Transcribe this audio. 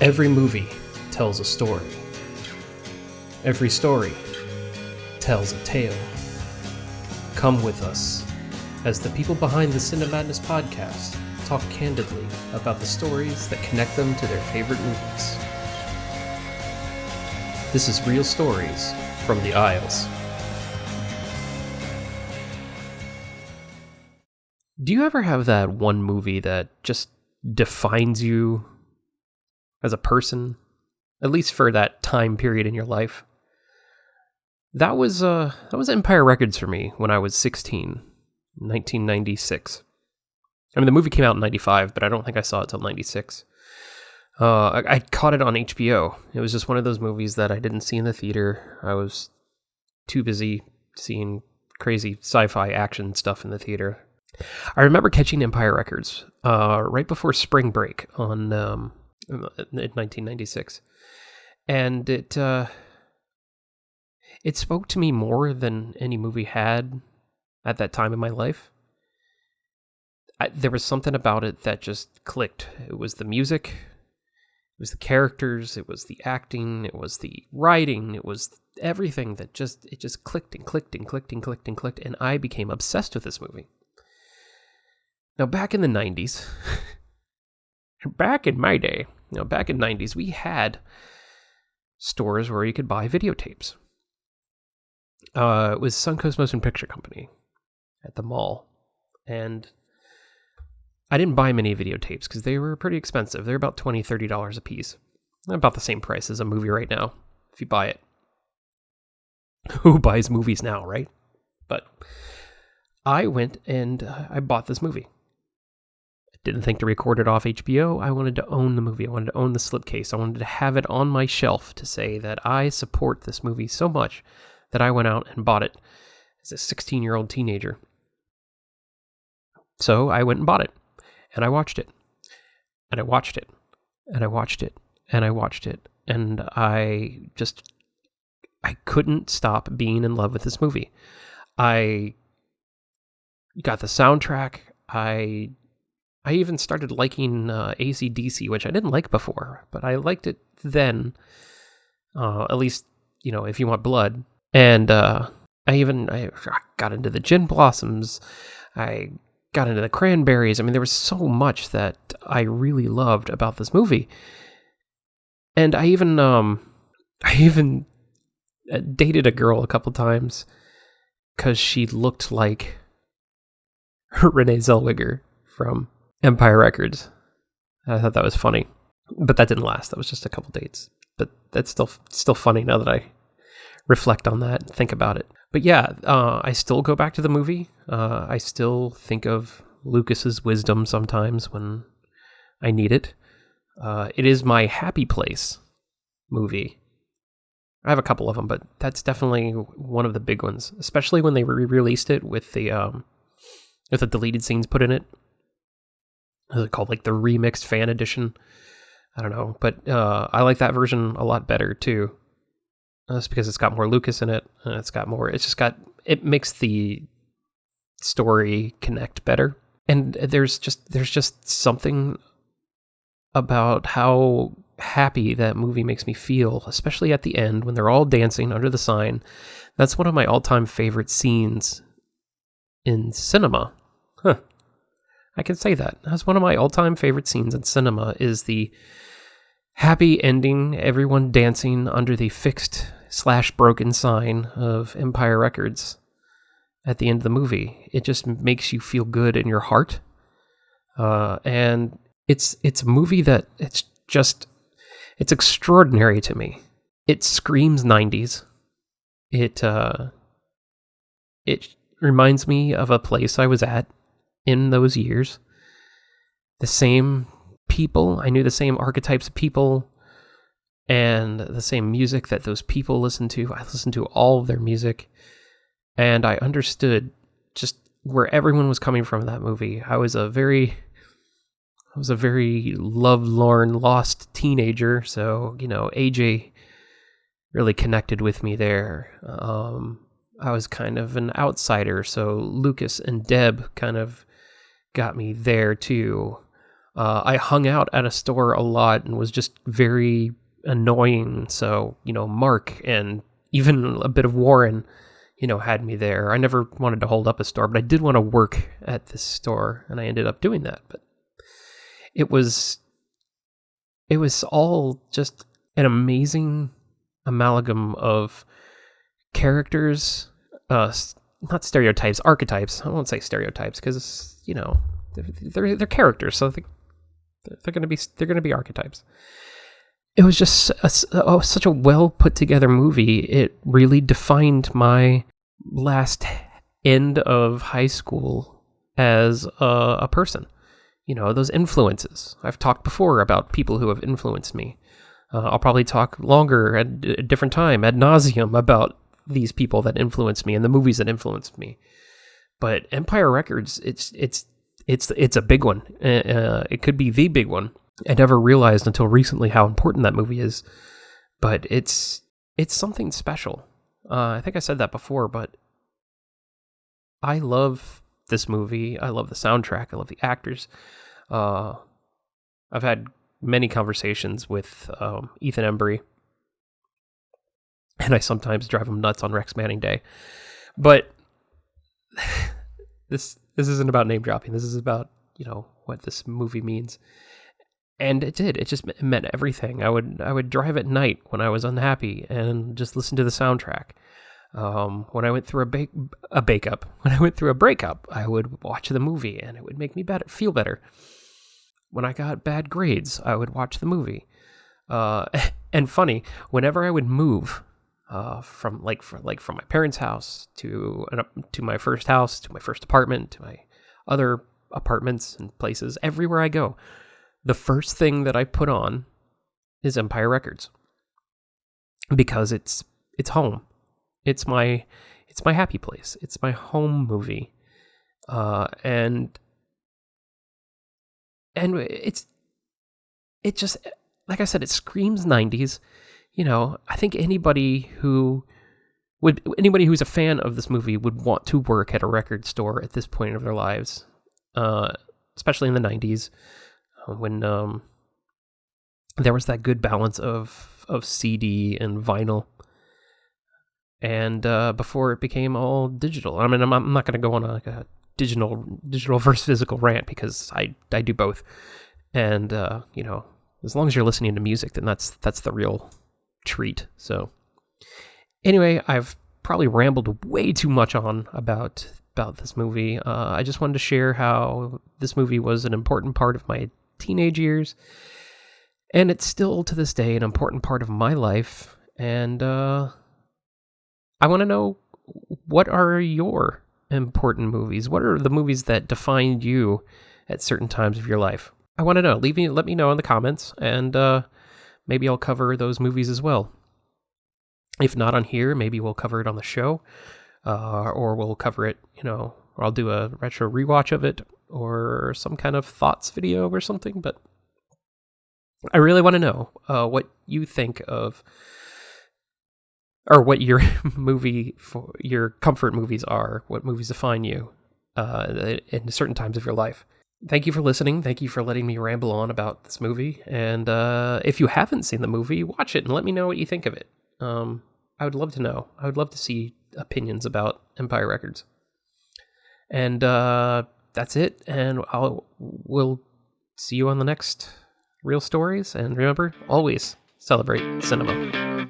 Every movie tells a story. Every story tells a tale. Come with us as the people behind the Cinemadness podcast talk candidly about the stories that connect them to their favorite movies. This is Real Stories from the Aisles. Do you ever have that one movie that just defines you as a person, at least for that time period in your life? That was Empire Records for me when I was 16, 1996. I mean, the movie came out in 95, but I don't think I saw it till 96. I caught it on HBO. It was just one of those movies that I didn't see in the theater. I was too busy seeing crazy sci-fi action stuff in the theater. I remember catching Empire Records right before spring break in 1996, and it spoke to me more than any movie had at that time in my life. There was something about it that just clicked. It was the music, it was the characters, it was the acting, it was the writing, it was everything that just clicked and clicked and clicked and clicked and clicked, and I became obsessed with this movie. Now, back in the 90s, back in my day, back in the 90s, we had stores where you could buy videotapes. It was Suncoast Motion Picture Company at the mall. And I didn't buy many videotapes because they were pretty expensive. They're about $20, $30 a piece. About the same price as a movie right now, if you buy it. Who buys movies now, right? But I went and I bought this movie. Didn't think to record it off HBO. I wanted to own the movie. I wanted to own the slipcase. I wanted to have it on my shelf to say that I support this movie so much that I went out and bought it as a 16-year-old teenager. So I went and bought it, and I watched it, and I watched it, and I watched it, and I watched it, and I couldn't stop being in love with this movie. I got the soundtrack. I even started liking AC/DC, which I didn't like before, but I liked it then, at least, if you want blood. And I got into the Gin Blossoms. I got into the Cranberries. I mean, there was so much that I really loved about this movie. And I even dated a girl a couple times because she looked like Renee Zellweger from Empire Records. I thought that was funny, but that didn't last. That was just a couple dates, but that's still funny now that I reflect on that and think about it. But yeah, I still go back to the movie. I still think of Lucas's wisdom sometimes when I need it. It is my happy place movie. I have a couple of them, but that's definitely one of the big ones, especially when they re-released it with the deleted scenes put in it. Is it called like the remixed fan edition? I don't know, but I like that version a lot better too. That's because it's got more Lucas in it, and it makes the story connect better. And there's just something about how happy that movie makes me feel, especially at the end when they're all dancing under the sign. That's one of my all-time favorite scenes in cinema. I can say that. That's one of my all-time favorite scenes in cinema, is the happy ending, everyone dancing under the fixed/broken sign of Empire Records at the end of the movie. It just makes you feel good in your heart. And it's a movie that it's extraordinary to me. It screams 90s. It reminds me of a place I was at in those years. The same people, I knew the same archetypes of people and the same music that those people listened to. I listened to all of their music, and I understood just where everyone was coming from in that movie. I was a very lovelorn, lost teenager, so, AJ really connected with me there. I was kind of an outsider, so Lucas and Deb kind of got me there too. I hung out at a store a lot and was just very annoying. So, Mark and even a bit of Warren, had me there. I never wanted to hold up a store, but I did want to work at this store, and I ended up doing that. But it was all just an amazing amalgam of characters, not stereotypes, archetypes. I won't say stereotypes because they're characters, so they're going to be archetypes. It was just such a well put together movie. It really defined my last end of high school as a person. Those influences. I've talked before about people who have influenced me. I'll probably talk longer at a different time, ad nauseum, about these people that influenced me and the movies that influenced me. But Empire Records, it's a big one. It could be the big one. I never realized until recently how important that movie is. But it's something special. I think I said that before, but I love this movie. I love the soundtrack. I love the actors. I've had many conversations with Ethan Embry, and I sometimes drive him nuts on Rex Manning Day. But this isn't about name dropping. This is about what this movie means, and it did. It just meant everything. I would drive at night when I was unhappy and just listen to the soundtrack. When I went through a breakup, I would watch the movie, and it would make me feel better. When I got bad grades, I would watch the movie. And funny, whenever I would move from my parents' house to my first house, to my first apartment, to my other apartments and places, everywhere I go, the first thing that I put on is Empire Records, because it's home. It's my happy place. It's my home movie, and it just, like I said, it screams 90s. I think anybody who's a fan of this movie would want to work at a record store at this point of their lives, especially in the 90s, when there was that good balance of CD and vinyl. And before it became all digital. I mean, I'm not going to go on a digital versus physical rant, because I do both. And as long as you're listening to music, then that's the real treat. So anyway, I've probably rambled way too much on about this movie. I just wanted to share how this movie was an important part of my teenage years, and it's still to this day an important part of my life. And I want to know, what are your important movies? What are the movies that defined you at certain times of your life? I want to know. Let me know in the comments, and maybe I'll cover those movies as well. If not on here, maybe we'll cover it on the show, or we'll cover it, or I'll do a retro rewatch of it, or some kind of thoughts video or something. But I really want to know what you think of, or what your your comfort movies are, what movies define you in certain times of your life. Thank you for listening. Thank you for letting me ramble on about this movie. And if you haven't seen the movie, watch it and let me know what you think of it. I would love to know. I would love to see opinions about Empire Records. And that's it. And we'll see you on the next Real Stories. And remember, always celebrate cinema.